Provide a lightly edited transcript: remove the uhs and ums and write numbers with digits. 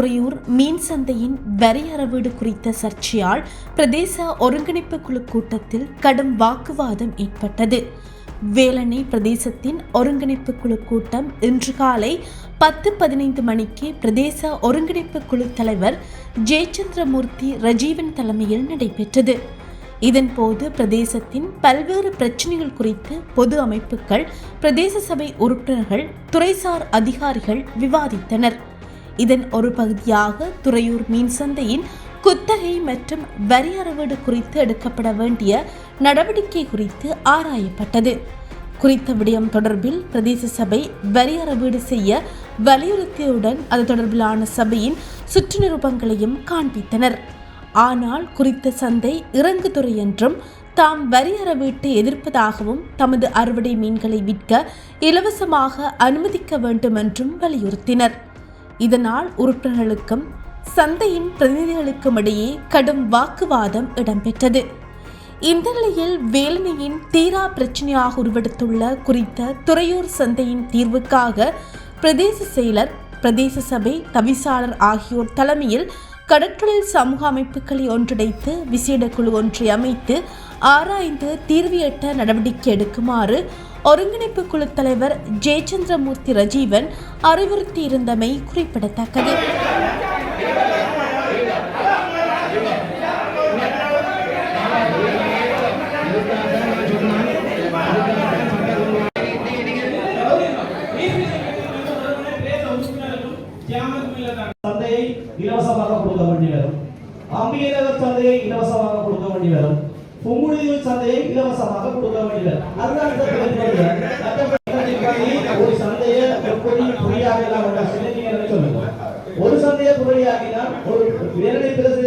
துறையூர் மீன் சந்தையின் வரி அறவீடு குறித்த சர்ச்சையால் பிரதேச ஒருங்கிணைப்பு குழு கூட்டத்தில் கடும் வாக்குவாதம் ஏற்பட்டது. வேலணை பிரதேசத்தின் ஒருங்கிணைப்பு குழு கூட்டம் இன்று காலை 10:15 மணிக்கு பிரதேச ஒருங்கிணைப்பு குழு தலைவர் ஜெயச்சந்திரமூர்த்தி ரஜீவன் தலைமையில் நடைபெற்றது. இதன்போது பிரதேசத்தின் பல்வேறு பிரச்சினைகள் குறித்து பொது அமைப்புகள், பிரதேச சபை உறுப்பினர்கள், துறைசார் அதிகாரிகள் விவாதித்தனர். இதன் ஒரு பகுதியாக துறையூர் மீன் சந்தையின் குத்தகை மற்றும் வரி அறவீடு குறித்து எடுக்கப்பட வேண்டிய நடவடிக்கை குறித்து ஆராயப்பட்டது. குறித்த விடயம் தொடர்பில் பிரதேச சபை வரி அறவீடு செய்ய வலியுறுத்தியதுடன் அது தொடர்பிலான சபையின் சுற்று நிருபங்களையும் காண்பித்தனர். ஆனால் குறித்த சந்தை இறங்குதுறை என்றும் தாம் வரி அறவீட்டை எதிர்ப்பதாகவும் தமது அறுவடை மீன்களை விற்க இலவசமாக அனுமதிக்க வேண்டும் என்றும் வலியுறுத்தினர். இதனால் உறுப்பினர்களுக்கும் சந்தையின் பிரதிநிதிகளுக்கும் இடையே கடும் வாக்குவாதம் இடம்பெற்றது. இந்த நிலையில் வேலணையின் தீரா பிரச்சினையாக உருவெடுத்துள்ள குறித்த துறையூர் சந்தையின் தீர்வுக்காக பிரதேச செயலர், பிரதேச சபை தவிசாளர் ஆகியோர் தலைமையில் கடற்றொழில் சமூக அமைப்புகளை ஒன்றிணைத்து விசேட குழு ஒன்றை அமைத்து ஆராய்ந்து தீர்வு எட்ட நடவடிக்கை எடுக்குமாறு ஒருங்கிணைப்பு குழு தலைவர் ஜெயச்சந்திரமூர்த்தி ரஜீவன் அறிவுறுத்தியிருந்தமை குறிப்பிடத்தக்கது. சந்தையை இலவசமாக கொடுக்க வேண்டி வரும். அம்பியநகர் சந்தையை இலவசமாக கொடுக்க வேண்டி வரும். புங்குடுதீவு சந்தையை இலவசமாக கொடுக்க வேண்டி வரும். அதுதான் ஒரு சந்தையை எப்படி புரியாகலாம் சொல்லுங்க. ஒரு சந்தையை புரியாகினால் ஒரு வேலை பிரதேச